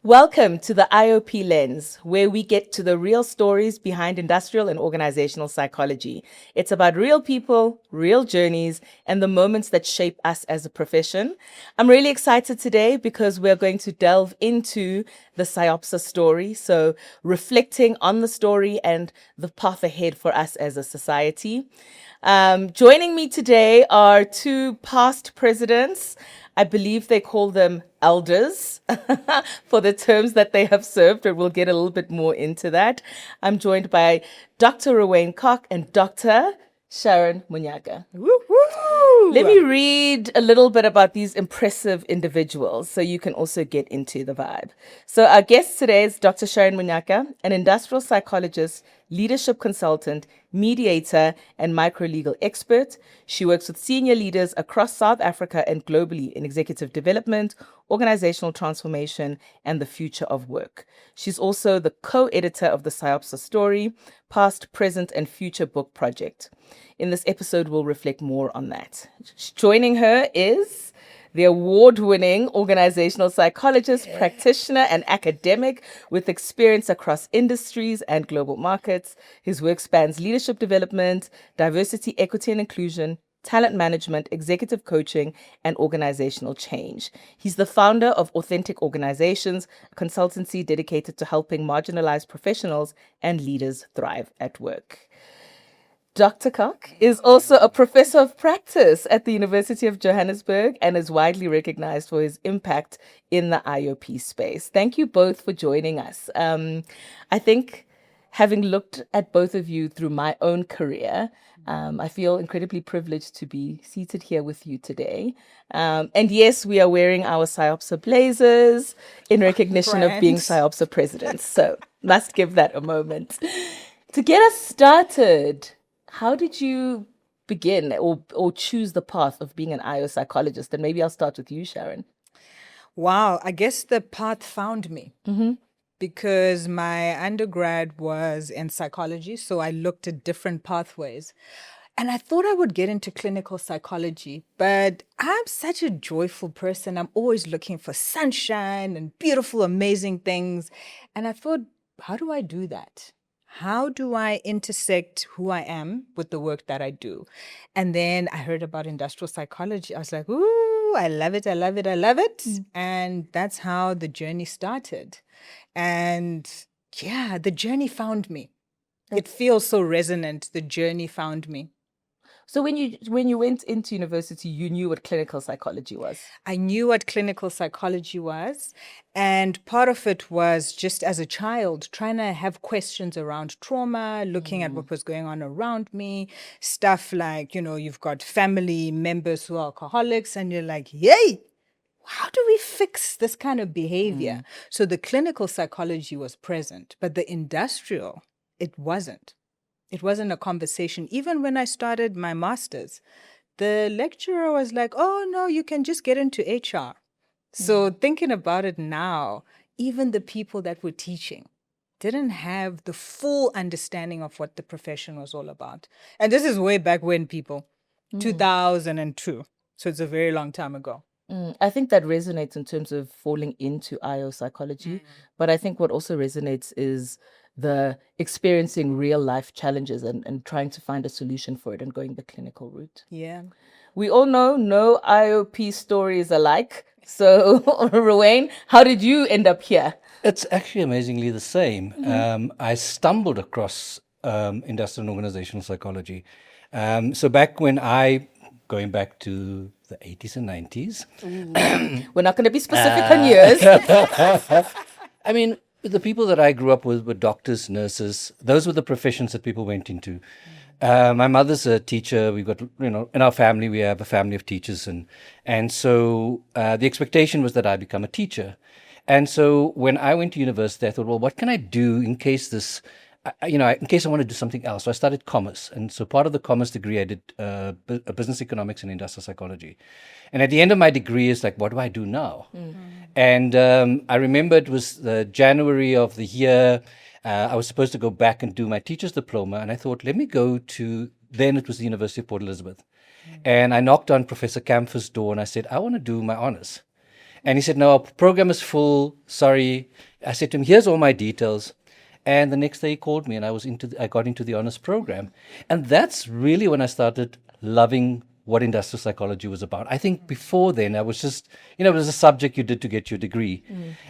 Welcome to the IOP Lens, where we get to the real stories behind industrial and organizational psychology. It's about real people, real journeys, and the moments that shape us as a profession. I'm really excited today because we're going to delve into the SIOPSA story, so reflecting on the story and the path ahead for us as a society. Joining me today are two past presidents. I believe they call them elders for the terms that they have served, and we'll get a little bit more into that. I'm joined by Dr. Ruwayne Kock and Dr. Sharon Munyaka. Woo-hoo! Let me read a little bit about these impressive individuals so you can also get into the vibe. So our guest today is Dr. Sharon Munyaka, an industrial psychologist, leadership consultant, mediator, and microlegal expert. She works with senior leaders across South Africa and globally in executive development, organizational transformation, and the future of work. She's also the co-editor of the SIOPSA Story, Past, Present, and Future book project. In this episode, we'll reflect more on that. Joining her is the award-winning organizational psychologist, practitioner, and academic with experience across industries and global markets. His work spans leadership development, diversity, equity, and inclusion, talent management, executive coaching, and organizational change. He's the founder of Authentic Organizations, a consultancy dedicated to helping marginalized professionals and leaders thrive at work. Dr. Kock is also a professor of practice at the University of Johannesburg and is widely recognized for his impact in the IOP space. Thank you both for joining us. I think having looked at both of you through my own career, I feel incredibly privileged to be seated here with you today. And yes, we are wearing our SIOPSA blazers in recognition of being SIOPSA presidents. So must give that a moment. To get us started, how did you begin or choose the path of being an IO psychologist? And maybe I'll start with you, Sharon. Wow, I guess the path found me because my undergrad was in psychology, so I looked at different pathways. And I thought I would get into clinical psychology, but I'm such a joyful person. I'm always looking for sunshine and beautiful, amazing things. And I thought, how do I do that? How do I intersect who I am with the work that I do? And then I heard about industrial psychology. I was like, ooh, I love it, I love it, I love it. And that's how the journey started. And yeah, the journey found me. It feels so resonant. The journey found me. So when you went into university, you knew what clinical psychology was. I knew what clinical psychology was. And part of it was just as a child, trying to have questions around trauma, looking at what was going on around me, stuff like, you've got family members who are alcoholics, and you're like, yay, how do we fix this kind of behavior? So the clinical psychology was present, but the industrial, it wasn't. It wasn't a conversation. Even when I started my master's, the lecturer was like, oh, no, you can just get into HR. So thinking about it now, even the people that were teaching didn't have the full understanding of what the profession was all about. And this is way back when, people, 2002. So it's a very long time ago. I think that resonates in terms of falling into IO psychology. But I think what also resonates is the experiencing real life challenges and trying to find a solution for it and going the clinical route. Yeah. We all know no IOP story is alike. So, Ruwayne, how did you end up here? It's actually amazingly the same. I stumbled across industrial and organizational psychology. So back when going back to the 80s and 90s. We're not going to be specific on years. I mean, the people that I grew up with were doctors, nurses. Those were the professions that people went into. My mother's a teacher. We've got, in our family, we have a family of teachers. And so the expectation was that I become a teacher. And so when I went to university, I thought, well, what can I do in case in case I want to do something else? So I started commerce. And so part of the commerce degree, I did business economics and industrial psychology. And at the end of my degree is like, what do I do now? And I remember it was the January of the year. I was supposed to go back and do my teacher's diploma. And I thought, let me go to, then it was the University of Port Elizabeth. And I knocked on Professor Kampfer's door and I said, I want to do my honors. And he said, no, our program is full. Sorry. I said to him, here's all my details. And the next day he called me and I got into the honors program. And that's really when I started loving what industrial psychology was about. I think before then I was just, it was a subject you did to get your degree.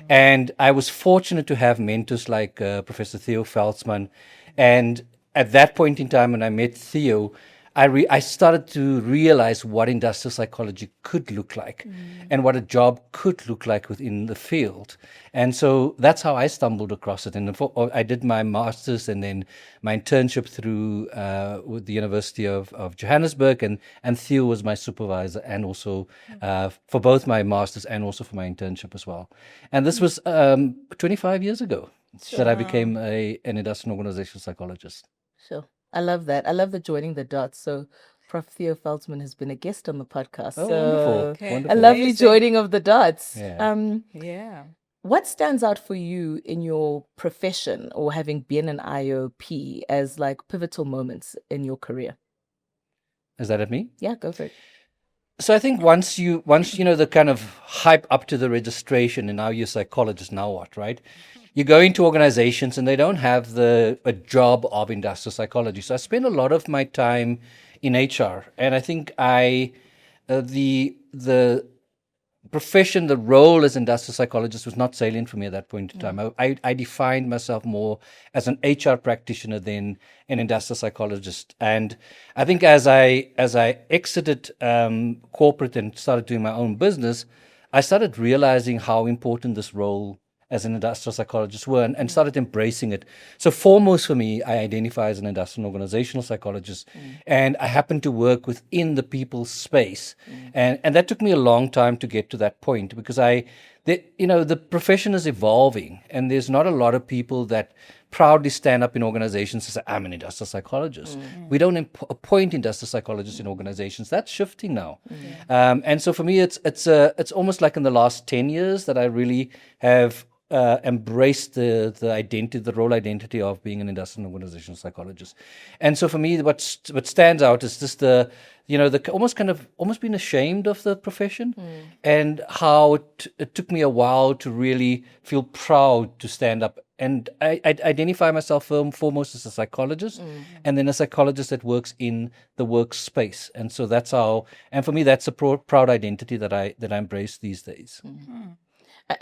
And I was fortunate to have mentors like Professor Theo Feldsman. And at that point in time when I met Theo, I started to realize what industrial psychology could look like and what a job could look like within the field. And so that's how I stumbled across it. And I did my master's and then my internship through with the University of Johannesburg. And Theo was my supervisor and also for both my master's and also for my internship as well. And this was 25 years ago that I became an industrial and organizational psychologist. Sure. I love that. I love the joining the dots. So Prof. Theo Feldsman has been a guest on the podcast. Oh, so wonderful. Okay. Wonderful. a lovely Amazing. joining of the dots. Yeah. Yeah. What stands out for you in your profession or having been an IOP as like pivotal moments in your career? Is that at me? Yeah, go for it. So I think once you know the kind of hype up to the registration and now you're a psychologist, now what, right? You go into organizations and they don't have a job of industrial psychology. So I spend a lot of my time in HR, and I think the profession, the role as industrial psychologist was not salient for me at that point in time. I defined myself more as an HR practitioner than an industrial psychologist. And I think as I exited corporate and started doing my own business, I started realizing how important this role as an industrial psychologist were and started embracing it. So foremost for me, I identify as an industrial and organizational psychologist, and I happen to work within the people space. And that took me a long time to get to that point because the profession is evolving and there's not a lot of people that proudly stand up in organizations and say, I'm an industrial psychologist. We don't appoint industrial psychologists in organizations. That's shifting now. And so for me, it's almost like in the last 10 years that I really have embraced the role identity of being an industrial and organizational psychologist. And so for me, what stands out is just the almost being ashamed of the profession and how it took me a while to really feel proud to stand up. And I identify myself foremost as a psychologist and then a psychologist that works in the workspace. And so that's how, and for me, that's a proud identity that I embrace these days.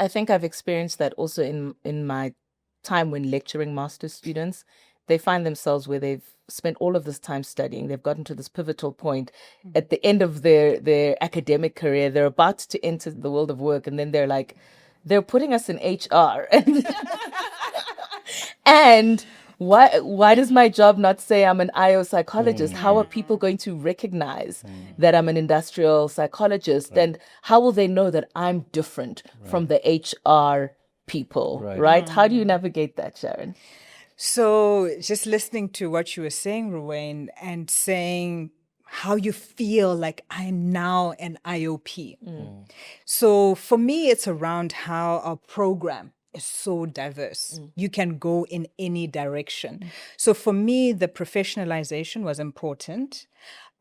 I think I've experienced that also in my time when lecturing master's students. They find themselves where they've spent all of this time studying. They've gotten to this pivotal point at the end of their academic career. They're about to enter the world of work, and then they're like, they're putting us in HR. And why does my job not say I'm an IO psychologist? How are people going to recognize that I'm an industrial psychologist? Right. And how will they know that I'm different from the HR people, right? How do you navigate that, Sharon? So just listening to what you were saying, Ruwayne, and saying how you feel like I'm now an IOP. So for me, it's around how our program is so diverse. You can go in any direction. So for me, the professionalization was important.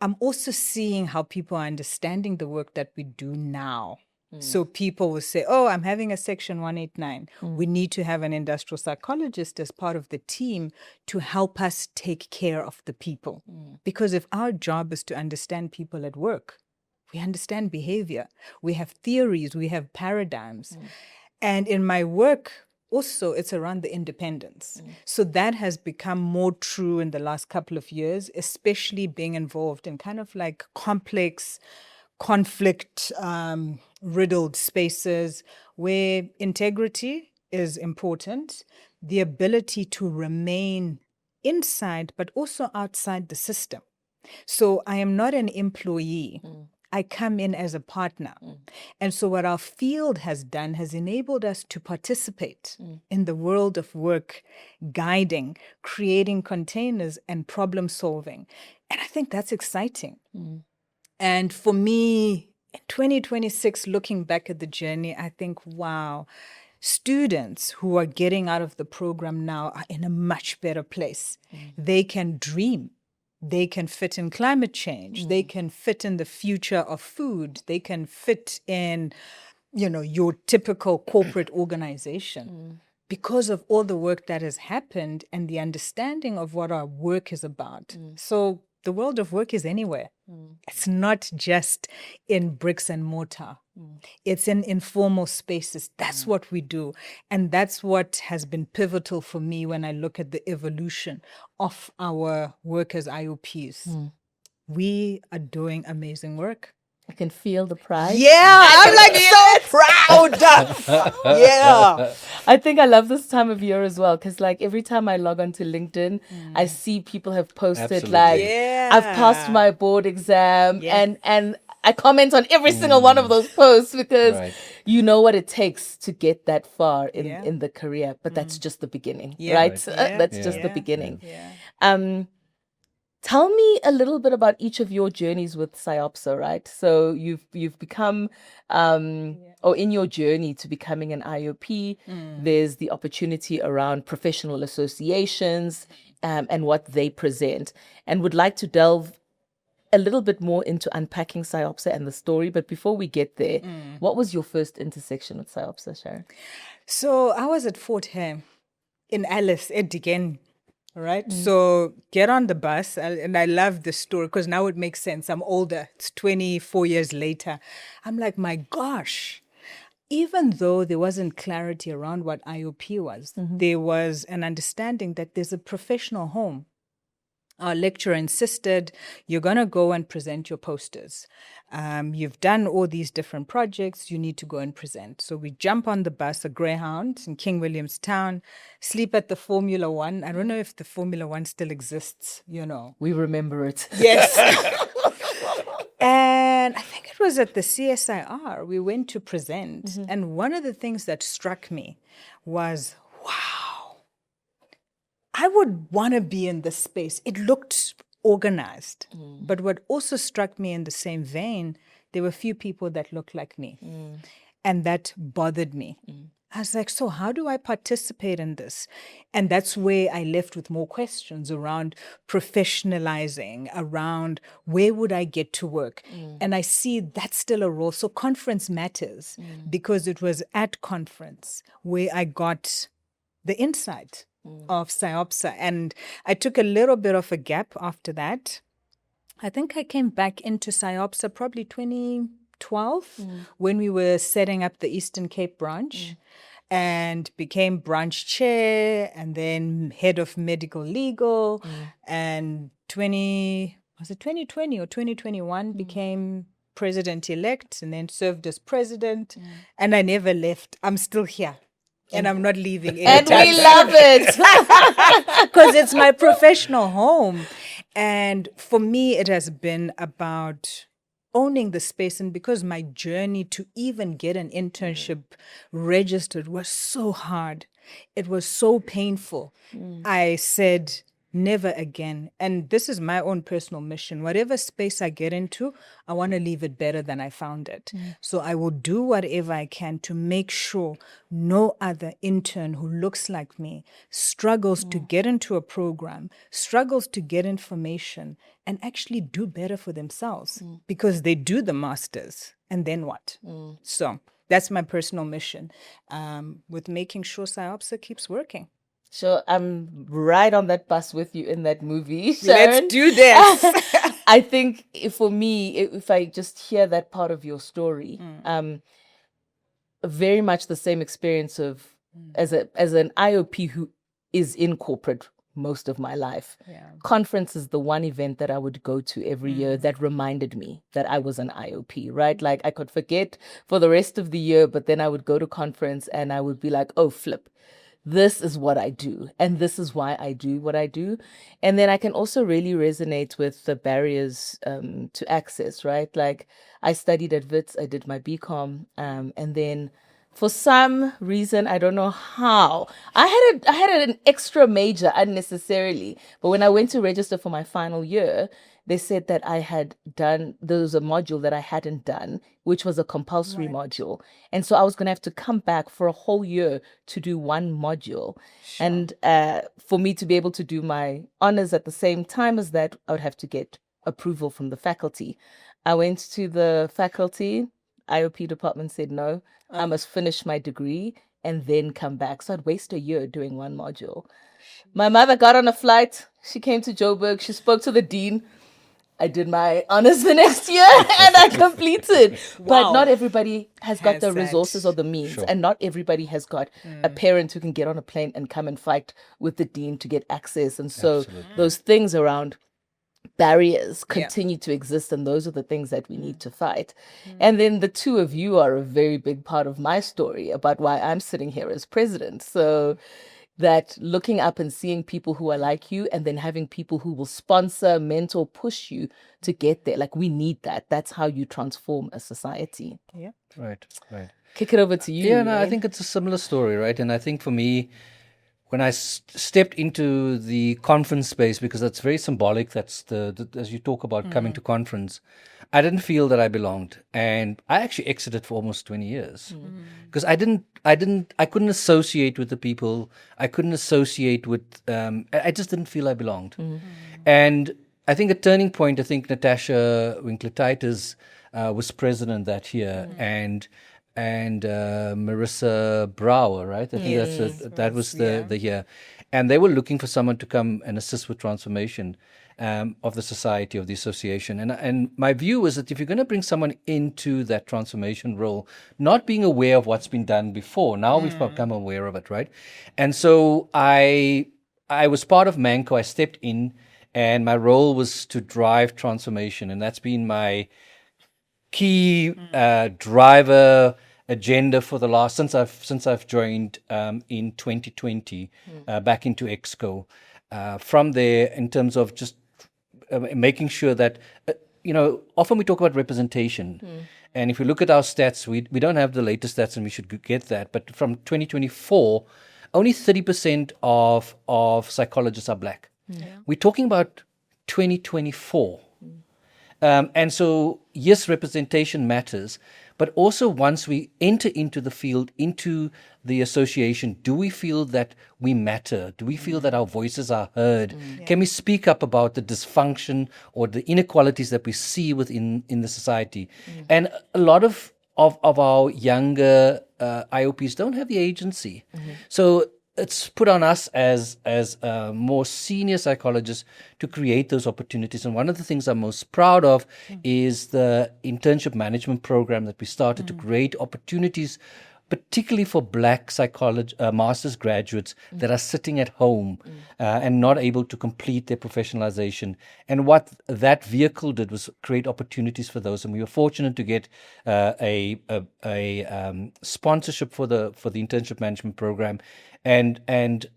I'm also seeing how people are understanding the work that we do now. So people will say, oh, I'm having a section 189. We need to have an industrial psychologist as part of the team to help us take care of the people. Because if our job is to understand people at work, we understand behavior, we have theories, we have paradigms. And in my work, also, it's around the independence. So that has become more true in the last couple of years, especially being involved in kind of like complex, conflict riddled spaces where integrity is important, the ability to remain inside but also outside the system. So I am not an employee. I come in as a partner. And so what our field has done has enabled us to participate in the world of work, guiding, creating containers and problem solving. And I think that's exciting. And for me, in 2026, looking back at the journey, I think, wow, students who are getting out of the program now are in a much better place. They can dream. They can fit in climate change. They can fit in the future of food. They can fit in your typical corporate organization because of all the work that has happened and the understanding of what our work is about. So the world of work is anywhere. It's not just in bricks and mortar. It's in informal spaces. That's what we do. And that's what has been pivotal for me when I look at the evolution of our work as IOPs. We are doing amazing work. I can feel the pride. Yeah, I'm like so proud. Yeah. I think I love this time of year as well because, like, every time I log onto LinkedIn, I see people have posted Absolutely. like, Yeah. "I've passed my board exam," Yeah. and I comment on every single one of those posts because Right. you know what it takes to get that far Yeah. in the career. But that's just the beginning, Yeah. right? Right. Yeah. That's just the Yeah. beginning. Yeah. Tell me a little bit about each of your journeys with SIOPSA, right? So you've become, or in your journey to becoming an IOP, there's the opportunity around professional associations and what they present, and would like to delve a little bit more into unpacking SIOPSA and the story. But before we get there, what was your first intersection with SIOPSA, Sharon? So I was at Fort Hare in Alice, again. Right. So get on the bus. And I love this story because now it makes sense. I'm older. It's 24 years later. I'm like, my gosh, even though there wasn't clarity around what IOP was, there was an understanding that there's a professional home. Our lecturer insisted, you're going to go and present your posters. You've done all these different projects. You need to go and present. So we jump on the bus, a Greyhound in King Williamstown, sleep at the Formula One. I don't know if the Formula One still exists, We remember it. Yes. And I think it was at the CSIR. We went to present. And one of the things that struck me was, wow, I would want to be in this space. It looked organized. But what also struck me in the same vein, there were few people that looked like me. And that bothered me. I was like, so how do I participate in this? And that's where I left with more questions around professionalizing, around where would I get to work? And I see that's still a role. So conference matters because it was at conference where I got the insight of SIOPSA. And I took a little bit of a gap after that. I think I came back into SIOPSA probably 2012 when we were setting up the Eastern Cape branch and became branch chair and then head of medical legal. And was it 2020 or 2021 became president-elect and then served as president. And I never left. I'm still here. And I'm not leaving And anytime we love it. because it's my professional home. And for me, it has been about owning the space. And because my journey to even get an internship registered was so hard, it was so painful. I said, never again. And this is my own personal mission. Whatever space I get into, I want to leave it better than I found it. So I will do whatever I can to make sure no other intern who looks like me struggles to get into a program, struggles to get information, and actually do better for themselves because they do the masters. And then what? So that's my personal mission with making sure SIOPSA keeps working. Sure, I'm right on that bus with you in that movie, Sharon. Let's do this. I think for me, if I just hear that part of your story, very much the same experience of as an IOP who is in corporate most of my life. Conference is the one event that I would go to every year that reminded me that I was an IOP, right? Like I could forget for the rest of the year, but then I would go to conference and I would be like, oh, flip. This is what I do, and this is why I do what I do. And then I can also really resonate with the barriers to access, right? Like I studied at WITS, I did my BCom, and then for some reason, I don't know how, I had an extra major unnecessarily. But when I went to register for my final year, they said that there was a module that I hadn't done, which was a compulsory module. And so I was going to have to come back for a whole year to do one module. And for me to be able to do my honors at the same time as that, I would have to get approval from the faculty. I went to the faculty. IOP department said, no, I must finish my degree and then come back. So I'd waste a year doing one module. My mother got on a flight. She came to Joburg. She spoke to the dean. I did my honors the next year and I completed. But not everybody has got the resources or the means. And not everybody has got a parent who can get on a plane and come and fight with the dean to get access. And so those things around barriers continue to exist, and those are the things that we need to fight. And then the two of you are a very big part of my story about why I'm sitting here as president. So that looking up and seeing people who are like you, and then having people who will sponsor, mentor, push you to get there. Like, we need that. That's how you transform a society. Yeah. Right. Kick it over to you. Yeah, no, I Ruwayne. think it's a similar story, right? And I think for me, when I stepped into the conference space, because that's very symbolic, that's the as you talk about coming to conference, I didn't feel that I belonged, and I actually exited for almost 20 years because I couldn't associate with the people. I couldn't associate with. I just didn't feel I belonged, and I think a turning point. I think Natasha Winkler-Titus was president that year, and Marissa Brower, right? I think that was the year. And they were looking for someone to come and assist with transformation of the society, of the association. And my view was that if you're going to bring someone into that transformation role, not being aware of what's been done before, now we've become aware of it, right? And so I was part of Manco. I stepped in, and my role was to drive transformation. And that's been my key driver agenda for the last since I've joined in 2020 back into Exco. From there, in terms of just making sure that often we talk about representation, and if we look at our stats, we don't have the latest stats, and we should get that. But from 2024, only 30% of psychologists are black. We're talking about 2024. And so, yes, representation matters, but also once we enter into the field, into the association, do we feel that we matter? Do we feel that our voices are heard? Can we speak up about the dysfunction or the inequalities that we see within the society? And a lot of our younger IOPs don't have the agency. So it's put on us as more senior psychologists to create those opportunities. And one of the things I'm most proud of is the internship management program that we started to create opportunities, particularly for black psychology master's graduates that are sitting at home and not able to complete their professionalization. And what that vehicle did was create opportunities for those. And we were fortunate to get a sponsorship for the internship management program. And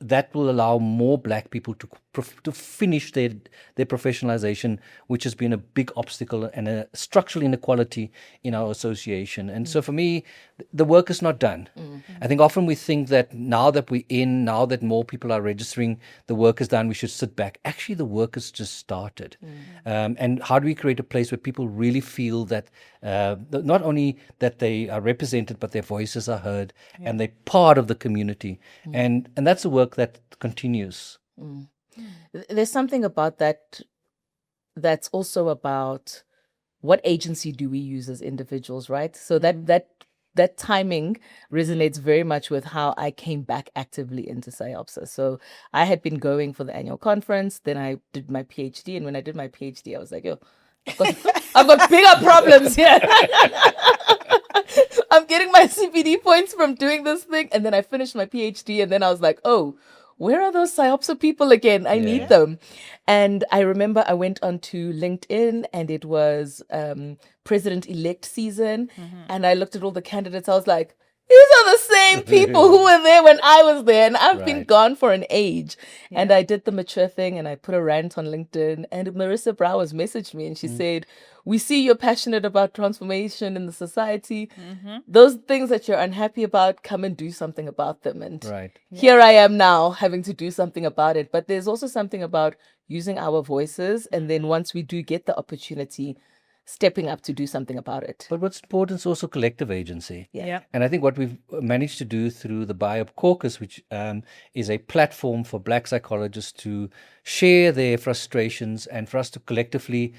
that will allow more black people to finish their professionalization, which has been a big obstacle and a structural inequality in our association. And so for me, the work is not done. I think often we think that now that more people are registering, the work is done, we should sit back. Actually, the work has just started. And how do we create a place where people really feel that not only that they are represented, but their voices are heard and they're part of the community. And that's a work that continues. There's something about that that's also about what agency do we use as individuals, right? So that timing resonates very much with how I came back actively into SIOPSA. So I had been going for the annual conference, then I did my PhD, and when I did my PhD, I was like, yo, I've got bigger problems here. I'm getting my CPD points from doing this thing. And then I finished my PhD, and then I was like, oh, where are those SIOPSA people again? I need them. And I remember I went onto LinkedIn, and it was president-elect season. And I looked at all the candidates. I was like, these are the same people who were there when I was there, and I've been gone for an age. And I did the mature thing, and I put a rant on LinkedIn, and Marissa Brower's messaged me, and she said, we see you're passionate about transformation in the society. Those things that you're unhappy about, come and do something about them. And here I am now having to do something about it. But there's also something about using our voices, and then once we do get the opportunity, stepping up to do something about it. But what's important is also collective agency. Yeah. And I think what we've managed to do through the IOP Caucus, which is a platform for black psychologists to share their frustrations and for us to collectively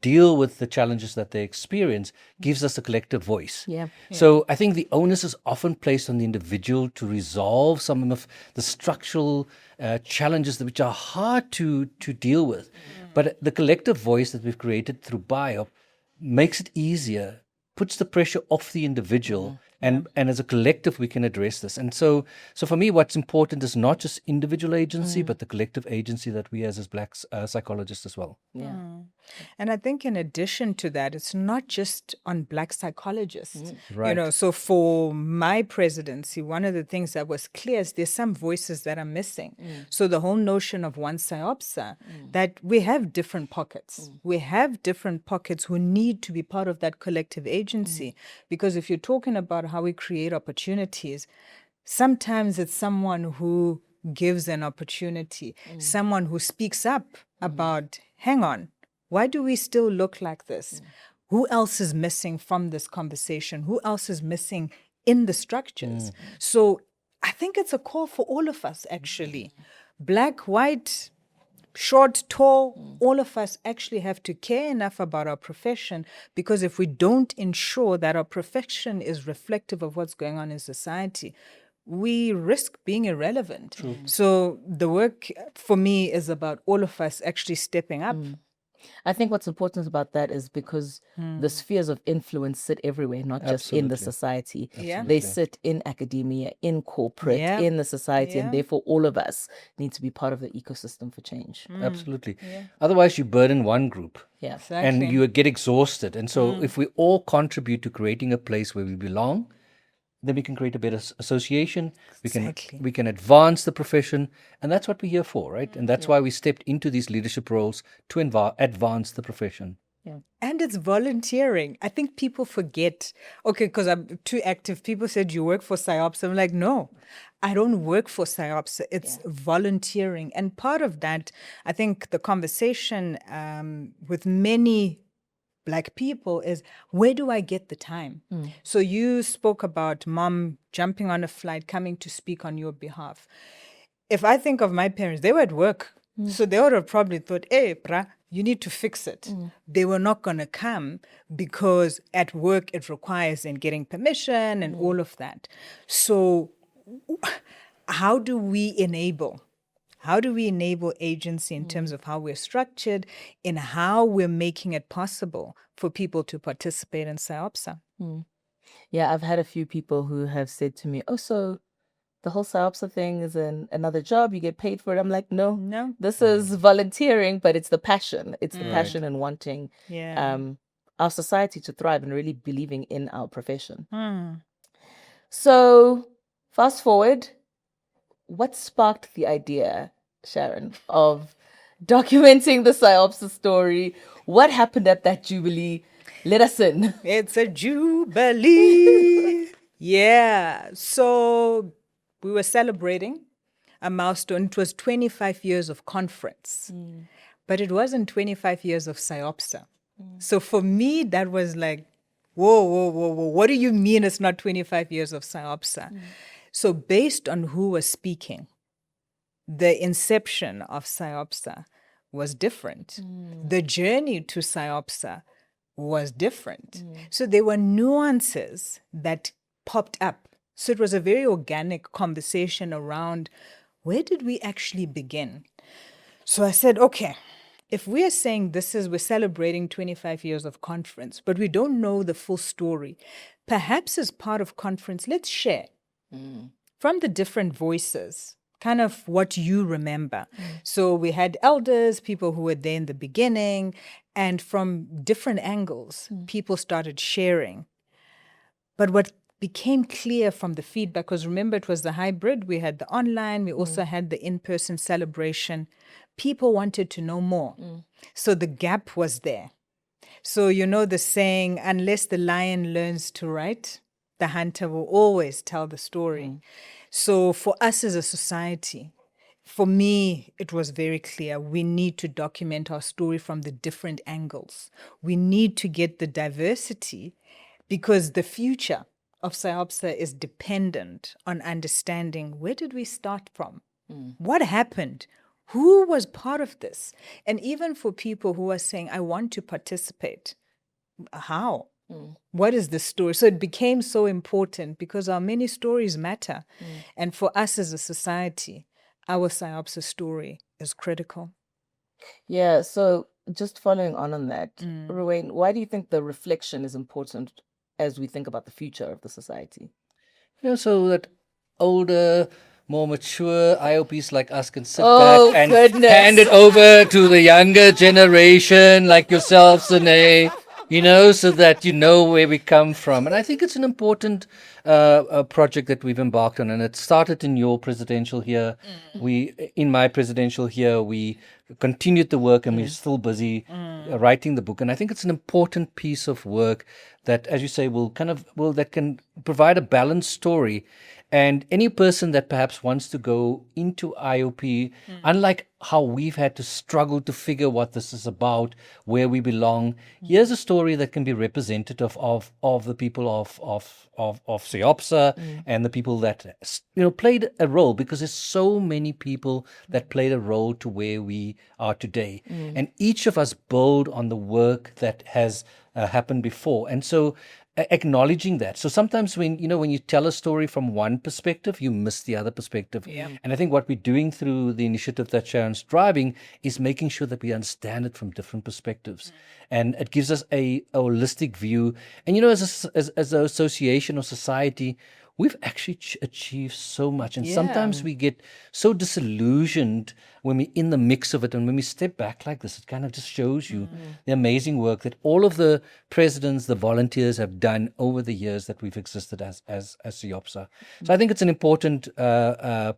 deal with the challenges that they experience gives us a collective voice. Yeah. So I think the onus is often placed on the individual to resolve some of the structural challenges which are hard to deal with. But the collective voice that we've created through BIOP makes it easier, puts the pressure off the individual, and as a collective we can address this. And so for me, what's important is not just individual agency, but the collective agency that we as Black psychologists as well. Yeah. And I think in addition to that, it's not just on Black psychologists. Right. So for my presidency, one of the things that was clear is there's some voices that are missing. So the whole notion of one SIOPSA, that we have different pockets. We have different pockets who need to be part of that collective agency. Because if you're talking about how we create opportunities, sometimes it's someone who gives an opportunity, someone who speaks up about, hang on, why do we still look like this? Who else is missing from this conversation? Who else is missing in the structures? So I think it's a call for all of us, actually. Black, white, short, tall, all of us actually have to care enough about our profession, because if we don't ensure that our profession is reflective of what's going on in society, we risk being irrelevant. So the work for me is about all of us actually stepping up. I think what's important about that is because the spheres of influence sit everywhere, not just in the Absolutely. society. Yeah. They sit in academia, in corporate, Yeah. in the society, Yeah. and therefore all of us need to be part of the ecosystem for change. Absolutely. Otherwise, you burden one group. Yeah. Exactly. And you get exhausted. And so if we all contribute to creating a place where we belong, then we can create a better association. Exactly. We can advance the profession. And that's what we're here for, right? And that's why we stepped into these leadership roles to advance the profession. And it's volunteering. I think people forget, okay, because I'm too active. People said, you work for SIOPSA. I'm like, no, I don't work for SIOPSA. It's volunteering. And part of that, I think the conversation with many Black people is, where do I get the time? So you spoke about mom jumping on a flight, coming to speak on your behalf. If I think of my parents, they were at work. So they would have probably thought, hey, brah, you need to fix it. They were not going to come because at work it requires them getting permission and all of that. So how do we enable? How do we enable agency in terms of how we're structured, in how we're making it possible for people to participate in SIOPSA? Yeah, I've had a few people who have said to me, oh, so the whole SIOPSA thing is another job, you get paid for it. I'm like, no, this is volunteering, but it's the passion. It's the passion and wanting our society to thrive and really believing in our profession. So fast forward, what sparked the idea, Sharon, of documenting the SIOPSA story? What happened at that Jubilee? Let us in. It's a Jubilee. Yeah. So we were celebrating a milestone. It was 25 years of conference, but it wasn't 25 years of SIOPSA. So for me, that was like, whoa. What do you mean it's not 25 years of SIOPSA? So based on who was speaking, the inception of SIOPSA was different. The journey to SIOPSA was different. So there were nuances that popped up. So it was a very organic conversation around, where did we actually begin? So I said, okay, if we're saying we're celebrating 25 years of conference, but we don't know the full story, perhaps as part of conference, let's share from the different voices, kind of what you remember. So we had elders, people who were there in the beginning, and from different angles, people started sharing. But what became clear from the feedback, because remember, it was the hybrid, we had the online, we also had the in-person celebration. People wanted to know more. So the gap was there. So you know the saying, unless the lion learns to write, the hunter will always tell the story. So for us as a society, for me, it was very clear. We need to document our story from the different angles. We need to get the diversity, because the future of SIOPSA is dependent on understanding, where did we start from? What happened? who was part of this? And even for people who are saying, I want to participate, how? What is the story? So it became so important because our many stories matter. And for us as a society, our SIOPSA story is critical. Yeah, so just following on that, Ruwayne, why do you think the reflection is important as we think about the future of the society? So that older, more mature IOPs like us can sit Oh, back and goodness. hand it over to the younger generation like yourself, Sane, so that you know where we come from. And I think it's an important project that we've embarked on. And it started in your presidential here. In my presidential here, we continued the work and we're still busy writing the book. And I think it's an important piece of work that, as you say, that can provide a balanced story. And any person that perhaps wants to go into IOP, unlike how we've had to struggle to figure what this is about, where we belong, here's a story that can be representative of the people of SIOPSA and the people that played a role, because there's so many people that played a role to where we are today, and each of us build on the work that has happened before, and so. Acknowledging that. So sometimes when you tell a story from one perspective, you miss the other perspective. Yeah. And I think what we're doing through the initiative that Sharon's driving is making sure that we understand it from different perspectives. And it gives us a holistic view. And as an association or society, we've actually achieved so much. And sometimes we get so disillusioned when we're in the mix of it. And when we step back like this, it kind of just shows you the amazing work that all of the presidents, the volunteers have done over the years that we've existed as SIOPSA. So I think it's an important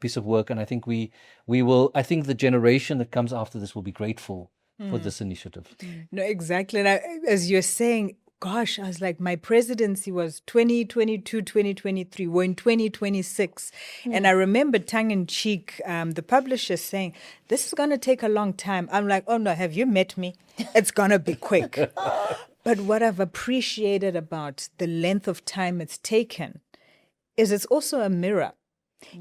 piece of work. And I think I think the generation that comes after this will be grateful for this initiative. No, exactly. And as you're saying, gosh, I was like, my presidency was 2022, 2023. We're in 2026. And I remember tongue in cheek, the publisher saying, this is going to take a long time. I'm like, oh no, have you met me? It's going to be quick. But what I've appreciated about the length of time it's taken is it's also a mirror.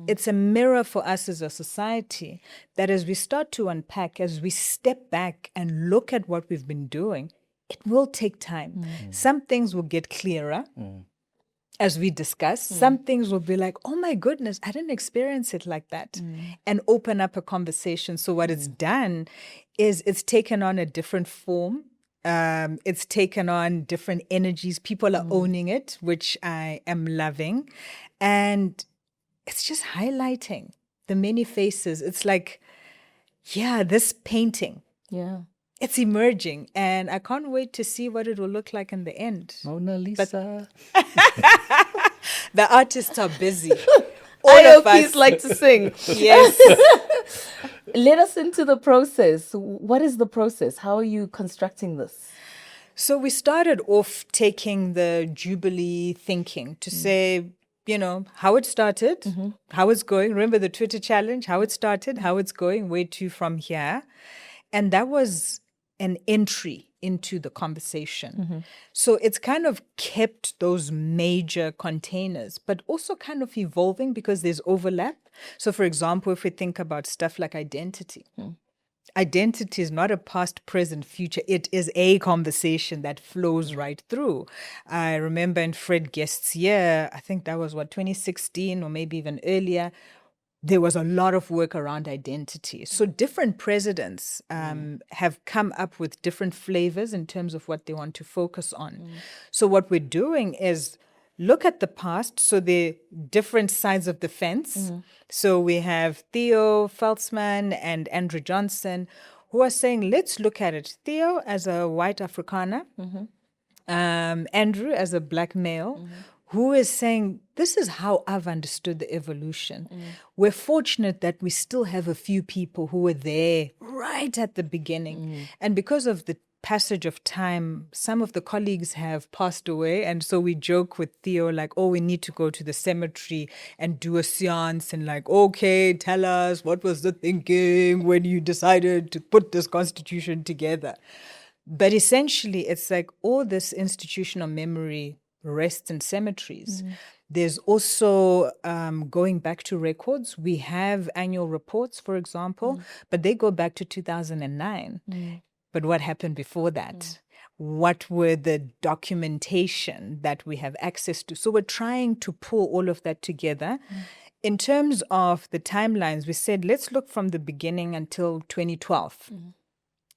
It's a mirror for us as a society that as we start to unpack, as we step back and look at what we've been doing, it will take time. Some things will get clearer as we discuss. Some things will be like, oh my goodness, I didn't experience it like that, and open up a conversation. So what it's done is it's taken on a different form. It's taken on different energies. People are owning it, which I am loving. And it's just highlighting the many faces. It's like, this painting. Yeah. It's emerging, and I can't wait to see what it will look like in the end. Mona Lisa. The artists are busy. All of us IOPs like to sing. Yes. Let us into the process. What is the process? How are you constructing this? So we started off taking the Jubilee thinking to say, how it started, how it's going. Remember the Twitter challenge, how it started, how it's going, where to from here. And that was an entry into the conversation. So it's kind of kept those major containers, but also kind of evolving because there's overlap. So for example, if we think about stuff like identity, identity is not a past, present, future. It is a conversation that flows right through. I remember in Fred Guest's year, I think that was 2016 or maybe even earlier, there was a lot of work around identity. So different presidents have come up with different flavors in terms of what they want to focus on. So what we're doing is look at the past. So the different sides of the fence. So we have Theo Veldsman and Andrew Johnson who are saying, let's look at it. Theo as a white Afrikaner, Andrew as a black male, who is saying, this is how I've understood the evolution. We're fortunate that we still have a few people who were there right at the beginning. And because of the passage of time, some of the colleagues have passed away. And so we joke with Theo, like, oh, we need to go to the cemetery and do a seance and like, okay, tell us, what was the thinking when you decided to put this constitution together? But essentially, it's like all this institutional memory rests in cemeteries. There's also going back to records. We have annual reports, for example, but they go back to 2009. But what happened before that? What were the documentation that we have access to? So we're trying to pull all of that together. In terms of the timelines, we said, let's look from the beginning until 2012.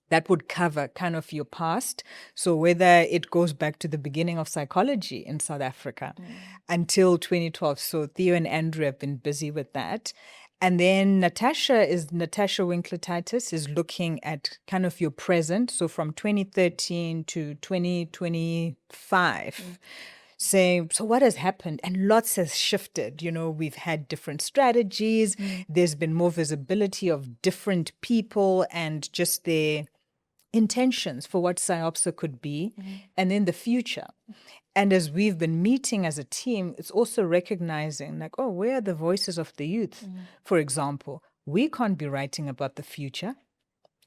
That would cover kind of your past. So whether it goes back to the beginning of psychology in South Africa until 2012. So Theo and Andrew have been busy with that. And then Natasha Winkler-Titus is looking at kind of your present. So from 2013 to 2025. Saying, so what has happened? And lots has shifted. You know, we've had different strategies. There's been more visibility of different people and just their intentions for what SIOPSA could be and in the future. And as we've been meeting as a team, it's also recognizing like, oh, where are the voices of the youth? For example, we can't be writing about the future.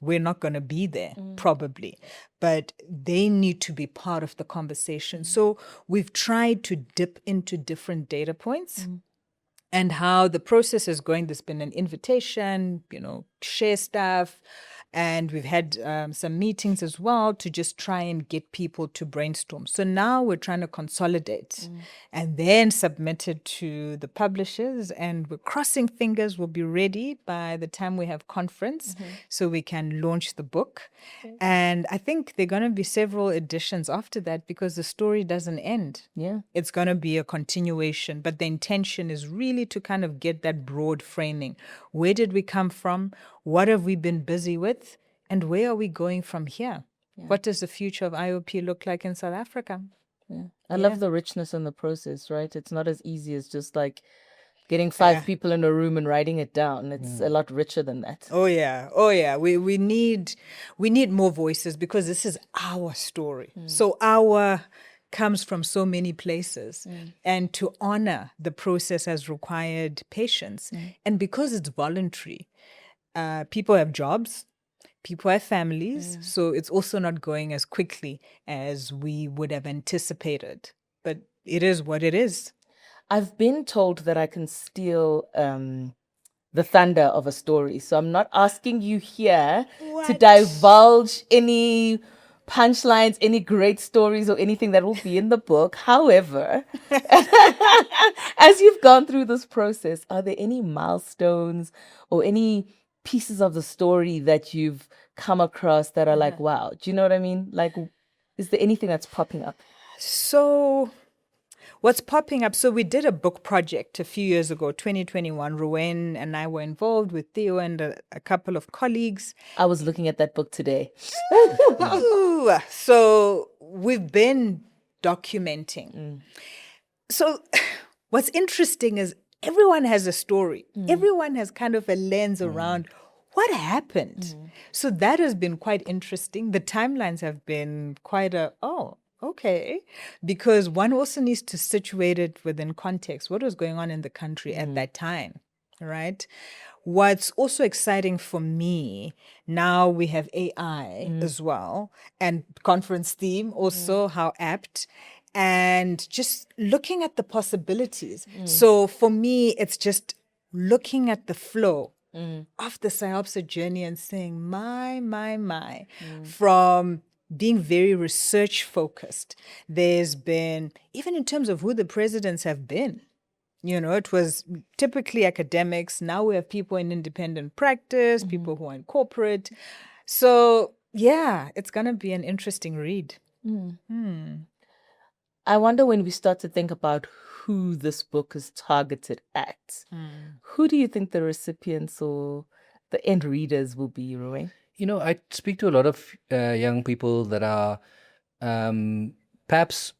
We're not going to be there, probably, but they need to be part of the conversation. So we've tried to dip into different data points and how the process is going. There's been an invitation, you know, share stuff. And we've had some meetings as well to just try and get people to brainstorm. So now we're trying to consolidate and then submit it to the publishers. And we're crossing fingers we'll be ready by the time we have conference so we can launch the book. And I think there are going to be several editions after that because the story doesn't end. It's going to be a continuation. But the intention is really to kind of get that broad framing. Where did we come from? What have we been busy with? And where are we going from here? What does the future of IOP look like in South Africa? I love the richness in the process, right? It's not as easy as just like getting five people in a room and writing it down. It's a lot richer than that. Oh yeah. We need more voices because this is our story. So our comes from so many places. And to honor the process has required patience. And because it's voluntary, people have jobs, people have families, so it's also not going as quickly as we would have anticipated. But it is what it is. I've been told that I can steal the thunder of a story. So I'm not asking you here to divulge any punchlines, any great stories or anything that will be in the book. However, as you've gone through this process, are there any milestones or any pieces of the story that you've come across that are like, wow, do you know what I mean? Like, is there anything that's popping up? So what's popping up? So we did a book project a few years ago, 2021. Ruwayne and I were involved with Theo and a couple of colleagues. I was looking at that book today. Ooh, so we've been documenting. So what's interesting is everyone has a story. Everyone has kind of a lens around what happened. So that has been quite interesting. The timelines have been quite okay. Because one also needs to situate it within context. What was going on in the country at that time, right? What's also exciting for me, now we have AI as well, and conference theme also, how apt, and just looking at the possibilities. So for me, it's just looking at the flow of the SIOPSA journey and saying, my, from being very research focused. There's been, even in terms of who the presidents have been, you know, it was typically academics. Now we have people in independent practice, people who are in corporate. So yeah, it's going to be an interesting read. I wonder when we start to think about who this book is targeted at, who do you think the recipients or the end readers will be, Ruwayne? You know, I speak to a lot of young people that are perhaps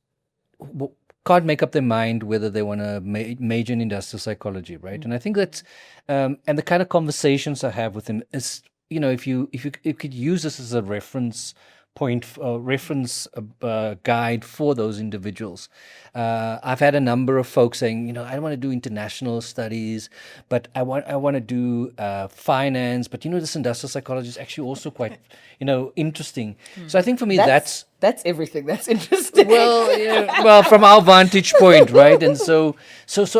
can't make up their mind whether they want to major in industrial psychology, right? And I think that's and the kind of conversations I have with them is, you know, if you could use this as a reference point, reference guide for those individuals. I've had a number of folks saying, I want to do international studies, but I want to do finance. But this industrial psychology is actually also quite, interesting. So I think for me, that's everything. That's interesting. well, from our vantage point, right? And so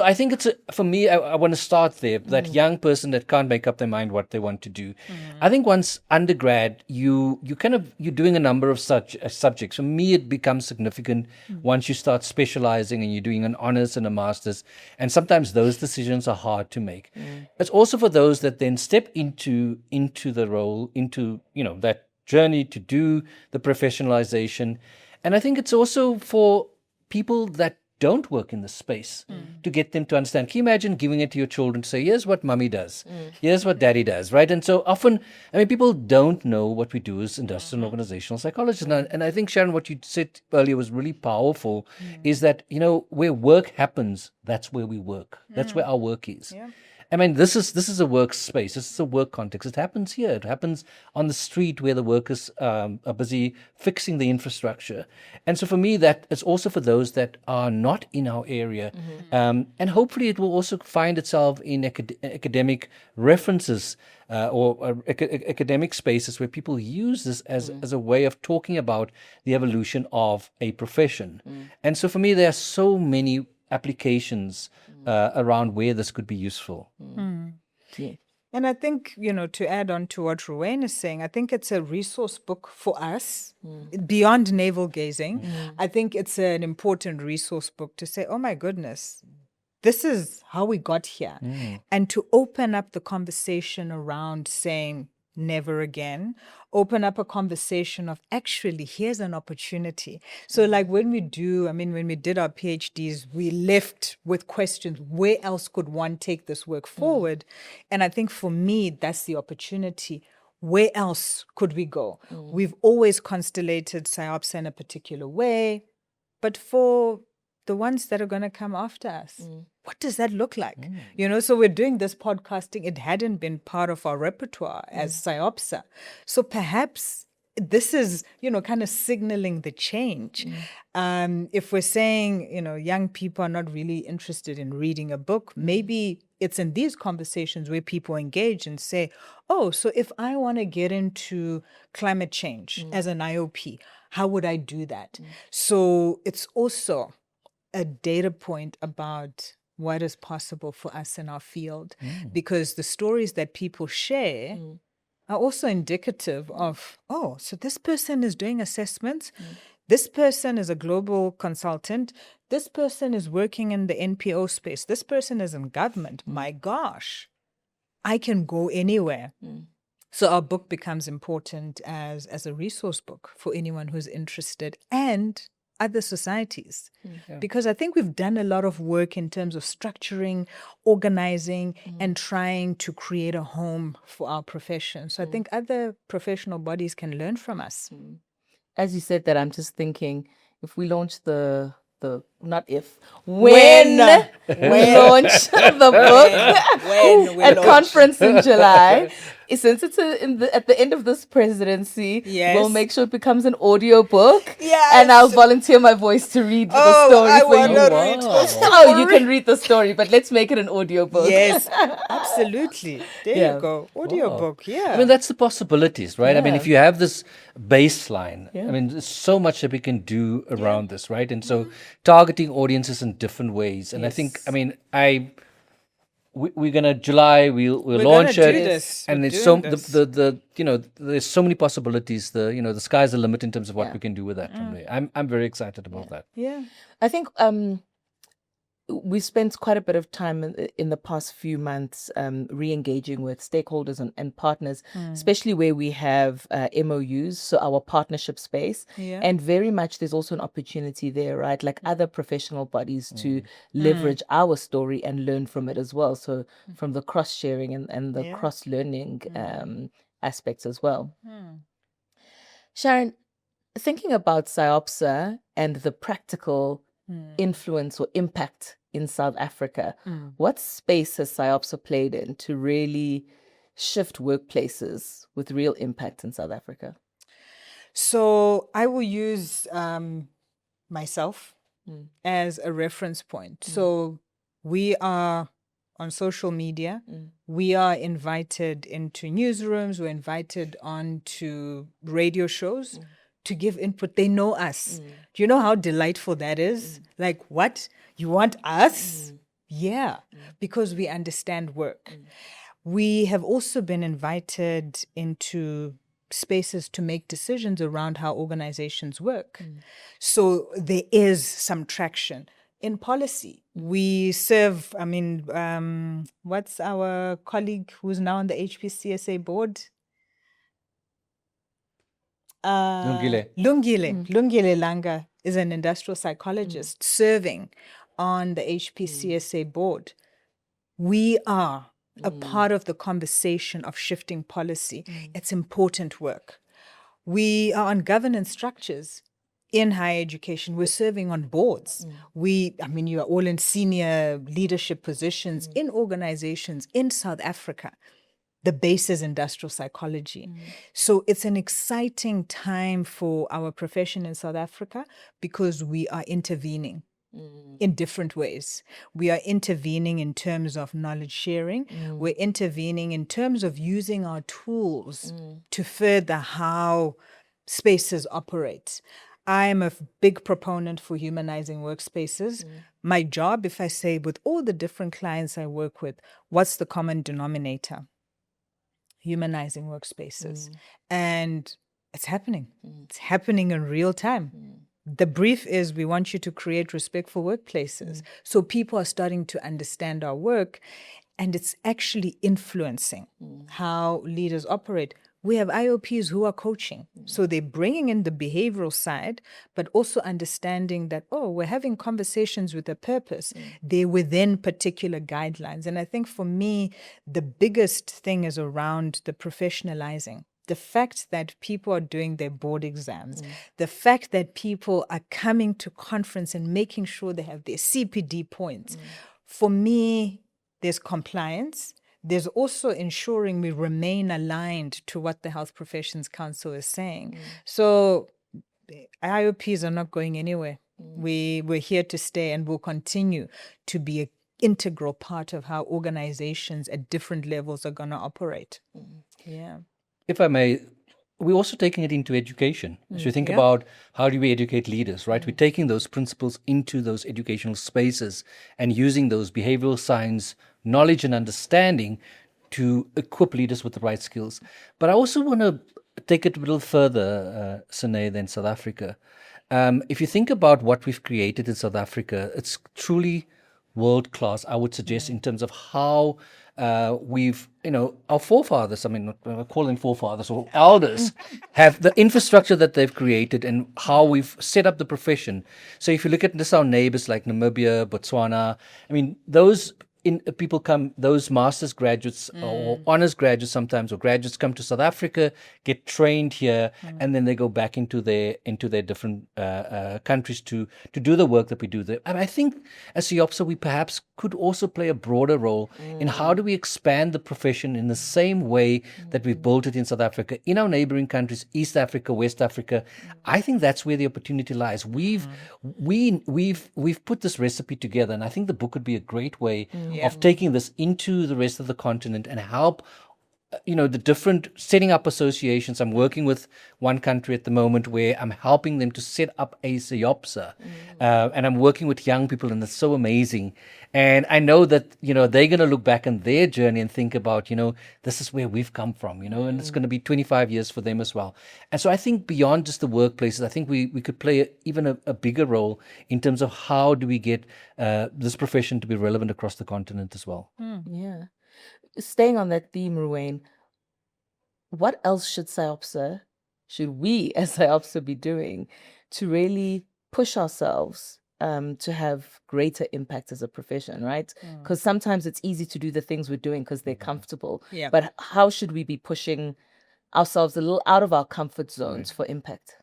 I think for me, I want to start there. That young person that can't make up their mind what they want to do. I think once undergrad, you're doing a number of such subjects. For me, it becomes significant once you start specializing and you're doing an honors and a master's. And sometimes those decisions are hard to make. It's also for those that then step into the role, into that journey to do the professionalization. And I think it's also for people that don't work in the space to get them to understand. Can you imagine giving it to your children to say, here's what mommy does, here's what daddy does, right? And so often, people don't know what we do as industrial and organizational psychologists. And I think, Sharon, what you said earlier was really powerful, is that, where work happens, that's where we work. That's where our work is. Yeah. This is a workspace. This is a work context. It happens here. It happens on the street where the workers are busy fixing the infrastructure. And so for me, that is also for those that are not in our area. And hopefully it will also find itself in academic references or academic spaces where people use this as a way of talking about the evolution of a profession. And so for me, there are so many applications around where this could be useful. Yeah. And I think, to add on to what Ruwayne is saying, I think it's a resource book for us beyond navel gazing. I think it's an important resource book to say, oh my goodness, this is how we got here. And to open up the conversation around saying, never again, open up a conversation of actually, here's an opportunity. So like when we did our PhDs, we left with questions, where else could one take this work forward? And I think for me, that's the opportunity. Where else could we go? We've always constellated SIOPSA in a particular way, but for the ones that are going to come after us, what does that look like? So we're doing this podcasting. It hadn't been part of our repertoire as SIOPSA. So perhaps this is, kind of signaling the change. If we're saying, young people are not really interested in reading a book, maybe it's in these conversations where people engage and say, oh, so if I want to get into climate change as an IOP, how would I do that? So it's also a data point about what is possible for us in our field, because the stories that people share are also indicative of, oh, so this person is doing assessments, this person is a global consultant, this person is working in the NPO space, this person is in government. My gosh, I can go anywhere. So our book becomes important as a resource book for anyone who's interested, and other societies. Because I think we've done a lot of work in terms of structuring, organizing, and trying to create a home for our profession. So I think other professional bodies can learn from us. As you said that, I'm just thinking, if we launch when we launch the book at conference in July, since it's at the end of this presidency, we'll make sure it becomes an audio book. And I'll volunteer my voice to read the story for you. You can read the story, but let's make it an audio book. Yes, absolutely. There you go. Audio book, that's the possibilities, right? If you have this baseline, there's so much that we can do around this, right? And so targeting audiences in different ways. And I think, we're gonna July. We'll launch it, and there's there's so many possibilities. The sky's the limit in terms of what we can do with that from there. I'm very excited about that. Yeah, I think we spent quite a bit of time in the past few months re-engaging with stakeholders and partners, especially where we have MOUs, so our partnership space. And very much there's also an opportunity there, right? Like other professional bodies to leverage our story and learn from it as well. So from the cross-sharing and the cross-learning aspects as well. Sharon, thinking about SIOPSA and the practical influence or impact in South Africa, what space has SIOPSA played in to really shift workplaces with real impact in South Africa? So I will use myself as a reference point. So we are on social media. We are invited into newsrooms. We're invited onto radio shows to give input. They know us. Do you know how delightful that is? Like, what? You want us? Yeah, because we understand work. We have also been invited into spaces to make decisions around how organizations work. So there is some traction. In policy, we serve, what's our colleague who's now on the HPCSA board? Lungile Langa is an industrial psychologist serving on the HPCSA board. We are a part of the conversation of shifting policy. It's important work. We are on governance structures in higher education. We're serving on boards. You are all in senior leadership positions in organizations in South Africa. The base is industrial psychology. So it's an exciting time for our profession in South Africa because we are intervening in different ways. We are intervening in terms of knowledge sharing. We're intervening in terms of using our tools to further how spaces operate. I'm a big proponent for humanizing workspaces. My job, if I say with all the different clients I work with, what's the common denominator? Humanizing workspaces. And it's happening. It's happening in real time. The brief is we want you to create respectful workplaces. So people are starting to understand our work, and it's actually influencing how leaders operate. We have IOPs who are coaching. So they're bringing in the behavioral side, but also understanding that, we're having conversations with a purpose. They're within particular guidelines. And I think for me, the biggest thing is around the professionalizing. The fact that people are doing their board exams, the fact that people are coming to conference and making sure they have their CPD points. For me, there's compliance. There's also ensuring we remain aligned to what the Health Professions Council is saying. So IOPs are not going anywhere. We're here to stay and will continue to be an integral part of how organizations at different levels are going to operate. Yeah. If I may, we're also taking it into education. So you think about how do we educate leaders, right? We're taking those principles into those educational spaces and using those behavioral science knowledge and understanding to equip leaders with the right skills. But I also want to take it a little further, Sane, than South Africa. If you think about what we've created in South Africa, it's truly world-class, I would suggest, in terms of how we've, our forefathers, I call them forefathers or elders, have the infrastructure that they've created and how we've set up the profession. So if you look at this, our neighbors like Namibia, Botswana, those people come, those master's graduates or honors graduates sometimes, or graduates come to South Africa, get trained here, and then they go back into their different countries to do the work that we do there. And I think as SIOPSA, we perhaps could also play a broader role in how do we expand the profession in the same way that we've built it in South Africa, in our neighboring countries, East Africa, West Africa. I think that's where the opportunity lies. We've put this recipe together, and I think the book would be a great way of taking this into the rest of the continent and help the different setting up associations. I'm working with one country at the moment where I'm helping them to set up a SIOPSA, and I'm working with young people, and it's so amazing. And I know that they're going to look back on their journey and think about this is where we've come from, and it's going to be 25 years for them as well. And so I think beyond just the workplaces, I think we could play even a bigger role in terms of how do we get this profession to be relevant across the continent as well. Yeah. Staying on that theme, Ruwayne, what else should we as SIOPSA be doing to really push ourselves to have greater impact as a profession, right? Because sometimes it's easy to do the things we're doing because they're comfortable. Yeah. But how should we be pushing ourselves a little out of our comfort zones for impact?